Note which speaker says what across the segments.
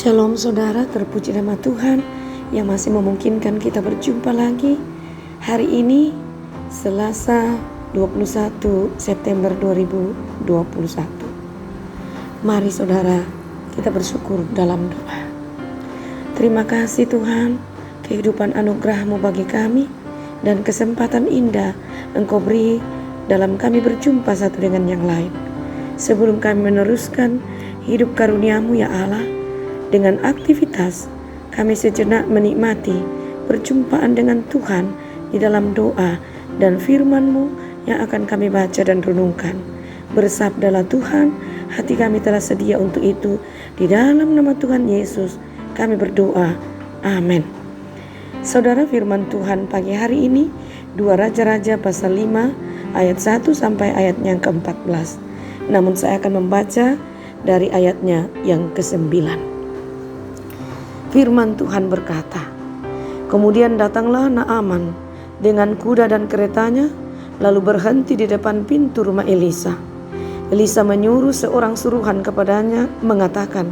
Speaker 1: Shalom saudara, terpuji nama Tuhan yang masih memungkinkan kita berjumpa lagi hari ini Selasa 21 September 2021. Mari saudara, kita bersyukur dalam doa. Terima kasih Tuhan, kehidupan anugerah-Mu bagi kami dan kesempatan indah Engkau beri dalam kami berjumpa satu dengan yang lain. Sebelum kami meneruskan hidup karunia-Mu ya Allah, dengan aktivitas kami sejenak menikmati perjumpaan dengan Tuhan di dalam doa dan firman-Mu yang akan kami baca dan renungkan. Bersabdalah Tuhan, hati kami telah sedia untuk itu. Di dalam nama Tuhan Yesus kami berdoa, amin. Saudara, firman Tuhan pagi hari ini 2 Raja-Raja pasal 5 ayat 1 sampai ayatnya yang ke-14. Namun saya akan membaca dari ayatnya yang ke-9. Firman Tuhan berkata, kemudian datanglah Naaman dengan kuda dan keretanya, lalu berhenti di depan pintu rumah Elisa. Elisa menyuruh seorang suruhan kepadanya mengatakan,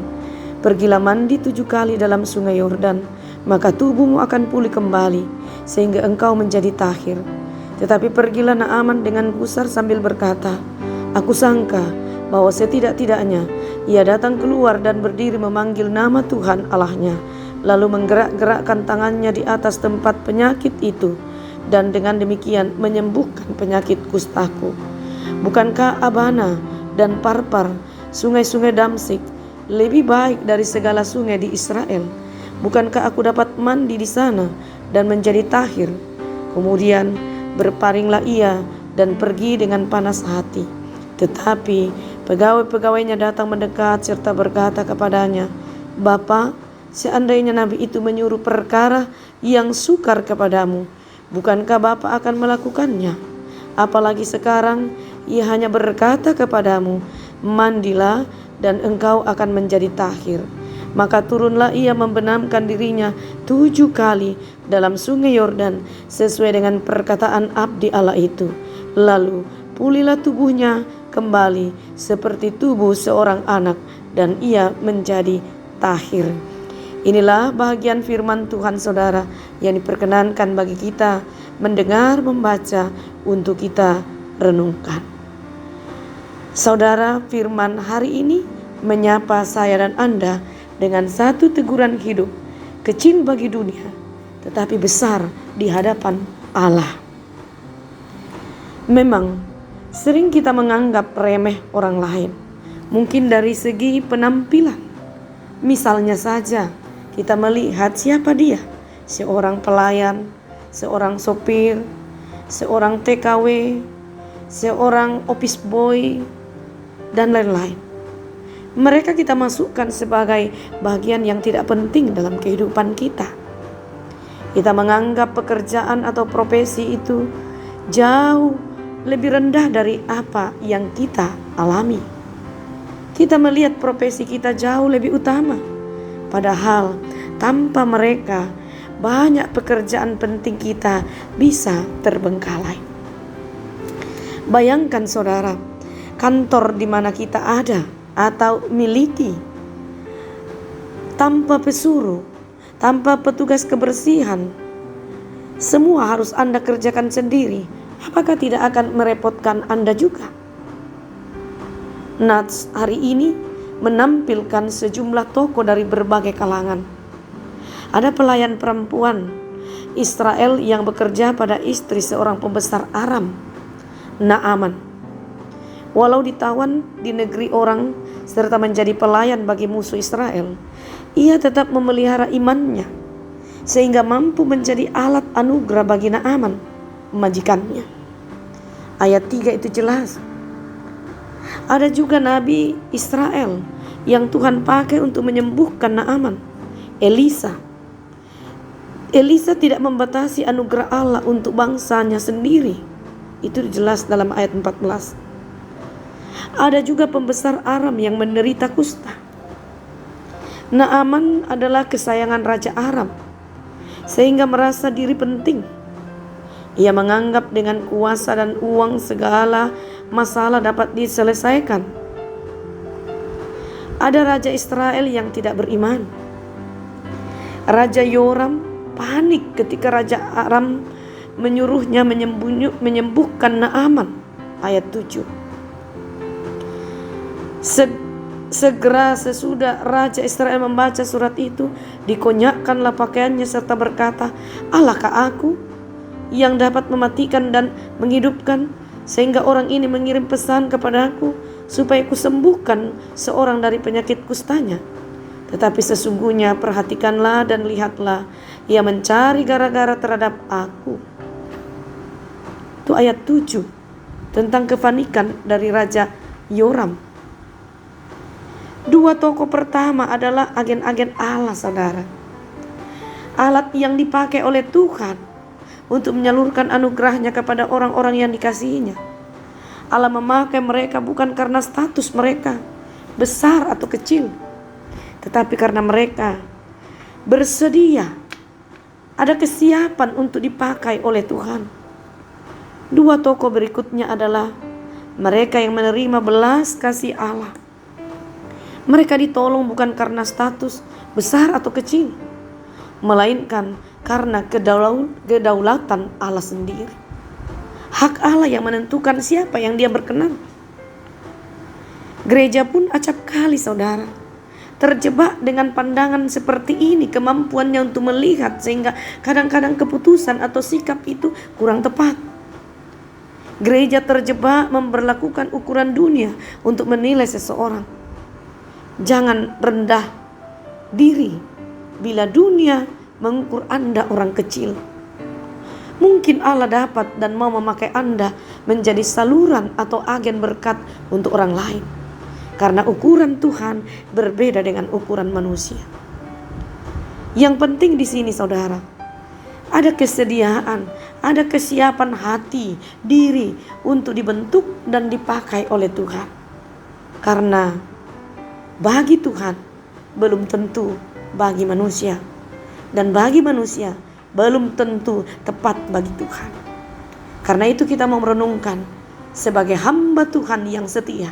Speaker 1: pergilah mandi 7 kali dalam sungai Yordan, maka tubuhmu akan pulih kembali, sehingga engkau menjadi tahir. Tetapi pergilah Naaman dengan gusar sambil berkata, aku sangka bahwa setidak-tidaknya ia datang keluar dan berdiri memanggil nama Tuhan Allahnya, lalu menggerak-gerakkan tangannya di atas tempat penyakit itu, dan dengan demikian menyembuhkan penyakit kustaku. Bukankah Abana dan Parpar, sungai-sungai Damsik, lebih baik dari segala sungai di Israel? Bukankah aku dapat mandi di sana dan menjadi tahir? Kemudian berparinglah ia dan pergi dengan panas hati. Tetapi pegawai-pegawainya datang mendekat serta berkata kepadanya, Bapa, seandainya nabi itu menyuruh perkara yang sukar kepadamu, bukankah Bapa akan melakukannya? Apalagi sekarang ia hanya berkata kepadamu, mandilah dan engkau akan menjadi tahir. Maka turunlah ia membenamkan dirinya 7 kali dalam sungai Yordan sesuai dengan perkataan abdi Allah itu. Lalu pulihlah tubuhnya kembali seperti tubuh seorang anak, dan ia menjadi tahir. Inilah bahagian firman Tuhan saudara yang diperkenankan bagi kita mendengar, membaca, untuk kita renungkan. Saudara, firman hari ini menyapa saya dan Anda dengan satu teguran hidup, kecil bagi dunia tetapi besar di hadapan Allah. Memang sering kita menganggap remeh orang lain, mungkin dari segi penampilan. Misalnya saja, kita melihat siapa dia, seorang pelayan, seorang sopir, seorang TKW, seorang office boy, dan lain-lain. Mereka kita masukkan sebagai bagian yang tidak penting dalam kehidupan kita. Kita menganggap pekerjaan atau profesi itu jauh lebih rendah dari apa yang kita alami. Kita melihat profesi kita jauh lebih utama, padahal tanpa mereka banyak pekerjaan penting kita bisa terbengkalai. Bayangkan saudara, kantor di mana kita ada atau miliki, tanpa pesuruh, tanpa petugas kebersihan, semua harus Anda kerjakan sendiri. Apakah tidak akan merepotkan Anda juga? Nats hari ini menampilkan sejumlah tokoh dari berbagai kalangan. Ada pelayan perempuan Israel yang bekerja pada istri seorang pembesar Aram, Naaman. Walau ditawan di negeri orang serta menjadi pelayan bagi musuh Israel, ia tetap memelihara imannya sehingga mampu menjadi alat anugerah bagi Naaman, majikannya. Ayat 3 itu jelas. Ada juga nabi Israel yang Tuhan pakai untuk menyembuhkan Naaman, Elisa. Elisa tidak membatasi anugerah Allah untuk bangsanya sendiri. Itu jelas dalam ayat 14. Ada juga pembesar Aram yang menderita kusta. Naaman adalah kesayangan Raja Aram, sehingga merasa diri penting. Ia menganggap dengan kuasa dan uang segala masalah dapat diselesaikan. Ada raja Israel yang tidak beriman. Raja Yoram panik ketika Raja Aram menyuruhnya menyembuhkan Naaman. Ayat 7. Segera sesudah Raja Israel membaca surat itu, dikonyakkanlah pakaiannya serta berkata, "Allahkah aku yang dapat mematikan dan menghidupkan, sehingga orang ini mengirim pesan kepadaku supaya kusembuhkan seorang dari penyakit kustanya? Tetapi sesungguhnya perhatikanlah dan lihatlah, ia mencari gara-gara terhadap aku." Itu ayat 7 tentang kepanikan dari Raja Yoram. Dua tokoh pertama adalah agen-agen Allah, saudara. Alat yang dipakai oleh Tuhan untuk menyalurkan anugerahnya kepada orang-orang yang dikasihinya. Allah memakai mereka bukan karena status mereka besar atau kecil, tetapi karena mereka bersedia, ada kesiapan untuk dipakai oleh Tuhan. Dua tokoh berikutnya adalah mereka yang menerima belas kasih Allah. Mereka ditolong bukan karena status besar atau kecil, melainkan karena kedaulatan Allah sendiri. Hak Allah yang menentukan siapa yang Dia berkenan. Gereja pun acap kali, saudara, terjebak dengan pandangan seperti ini, kemampuannya untuk melihat, sehingga kadang-kadang keputusan atau sikap itu kurang tepat. Gereja terjebak memberlakukan ukuran dunia untuk menilai seseorang. Jangan rendah diri bila dunia mengukur Anda orang kecil. Mungkin Allah dapat dan mau memakai Anda menjadi saluran atau agen berkat untuk orang lain, karena ukuran Tuhan berbeda dengan ukuran manusia. Yang penting di sini, saudara, ada kesediaan, ada kesiapan hati, diri untuk dibentuk dan dipakai oleh Tuhan. Karena bagi Tuhan belum tentu bagi manusia, dan bagi manusia belum tentu tepat bagi Tuhan. Karena itu kita mau merenungkan sebagai hamba Tuhan yang setia,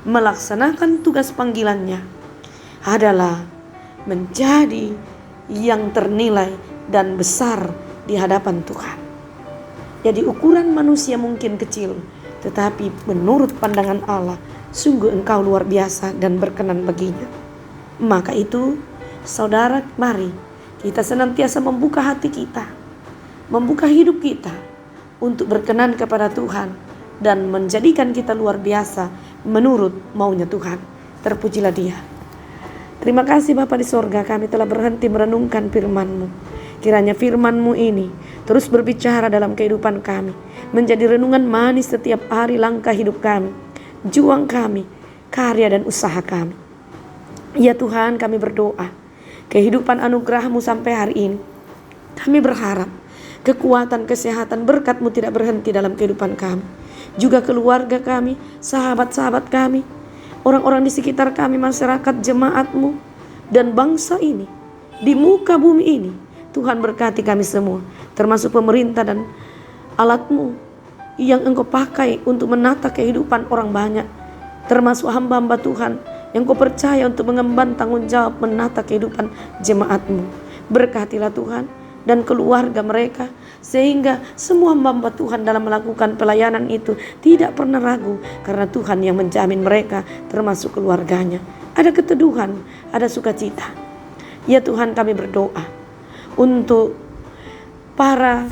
Speaker 1: melaksanakan tugas panggilannya adalah menjadi yang ternilai dan besar di hadapan Tuhan. Jadi ukuran manusia mungkin kecil, tetapi menurut pandangan Allah, sungguh engkau luar biasa dan berkenan baginya. Maka itu, saudara, mari kita senantiasa membuka hati kita, membuka hidup kita untuk berkenan kepada Tuhan dan menjadikan kita luar biasa menurut maunya Tuhan. Terpujilah Dia. Terima kasih Bapa di sorga, kami telah berhenti merenungkan firman-Mu. Kiranya firman-Mu ini terus berbicara dalam kehidupan kami, menjadi renungan manis setiap hari langkah hidup kami, juang kami, karya dan usaha kami. Ya Tuhan, kami berdoa kehidupan anugerah-Mu sampai hari ini. Kami berharap kekuatan, kesehatan, berkat-Mu tidak berhenti dalam kehidupan kami, juga keluarga kami, sahabat-sahabat kami, orang-orang di sekitar kami, masyarakat, jemaat-Mu, dan bangsa ini, di muka bumi ini. Tuhan berkati kami semua, termasuk pemerintah dan alat-Mu yang Engkau pakai untuk menata kehidupan orang banyak, termasuk hamba-hamba Tuhan yang Kau percaya untuk mengemban tanggung jawab menata kehidupan jemaat-Mu. Berkatilah Tuhan dan keluarga mereka, sehingga semua hamba Tuhan dalam melakukan pelayanan itu tidak pernah ragu, karena Tuhan yang menjamin mereka, termasuk keluarganya. Ada keteduhan, ada sukacita. Ya Tuhan, kami berdoa untuk para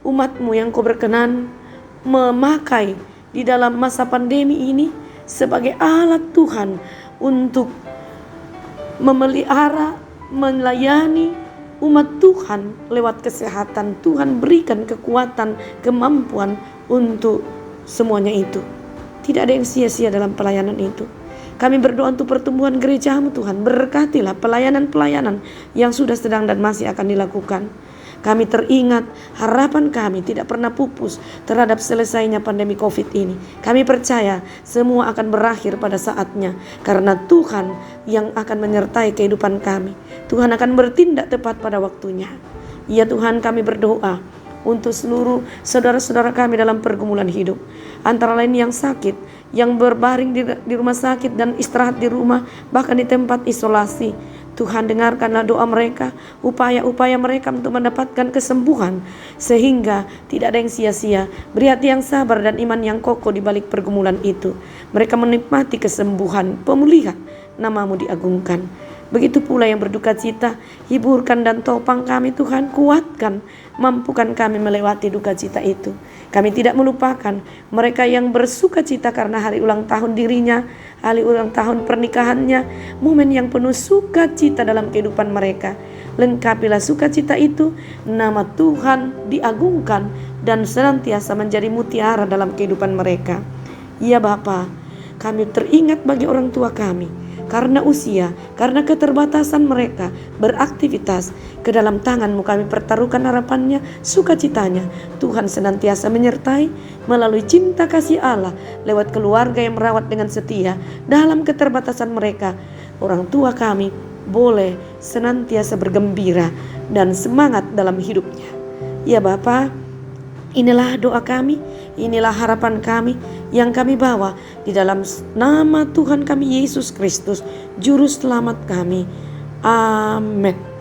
Speaker 1: umat-Mu yang Kau berkenan memakai di dalam masa pandemi ini sebagai alat Tuhan untuk memelihara, melayani umat Tuhan lewat kesehatan. Tuhan berikan kekuatan, kemampuan untuk semuanya itu. Tidak ada yang sia-sia dalam pelayanan itu. Kami berdoa untuk pertumbuhan gereja-Mu Tuhan. Berkatilah pelayanan-pelayanan yang sudah sedang dan masih akan dilakukan. Kami teringat harapan kami tidak pernah pupus terhadap selesainya pandemi COVID ini. Kami percaya semua akan berakhir pada saatnya, karena Tuhan yang akan menyertai kehidupan kami. Tuhan akan bertindak tepat pada waktunya. Ya Tuhan, kami berdoa untuk seluruh saudara-saudara kami dalam pergumulan hidup. Antara lain yang sakit, yang berbaring di rumah sakit dan istirahat di rumah, bahkan di tempat isolasi. Tuhan, dengarkanlah doa mereka, upaya-upaya mereka untuk mendapatkan kesembuhan, sehingga tidak ada yang sia-sia. Beri hati yang sabar dan iman yang kokoh di balik pergumulan itu. Mereka menikmati kesembuhan, pemulihan, namamu diagungkan. Begitu pula yang berduka cita, hiburkan dan topang kami Tuhan, kuatkan, mampukan kami melewati duka cita itu. Kami tidak melupakan mereka yang bersuka cita karena hari ulang tahun dirinya, hari ulang tahun pernikahannya, momen yang penuh sukacita dalam kehidupan mereka. Lengkapilah sukacita itu, nama Tuhan diagungkan dan senantiasa menjadi mutiara dalam kehidupan mereka. Ya Bapa, kami teringat bagi orang tua kami, karena usia, karena keterbatasan mereka beraktivitas, ke dalam tangan-Mu kami pertaruhkan harapannya, sukacitanya. Tuhan senantiasa menyertai melalui cinta kasih Allah lewat keluarga yang merawat dengan setia. Dalam keterbatasan mereka, orang tua kami boleh senantiasa bergembira dan semangat dalam hidupnya. Ya Bapa, inilah doa kami, inilah harapan kami yang kami bawa di dalam nama Tuhan kami Yesus Kristus, Juru Selamat kami. Amin.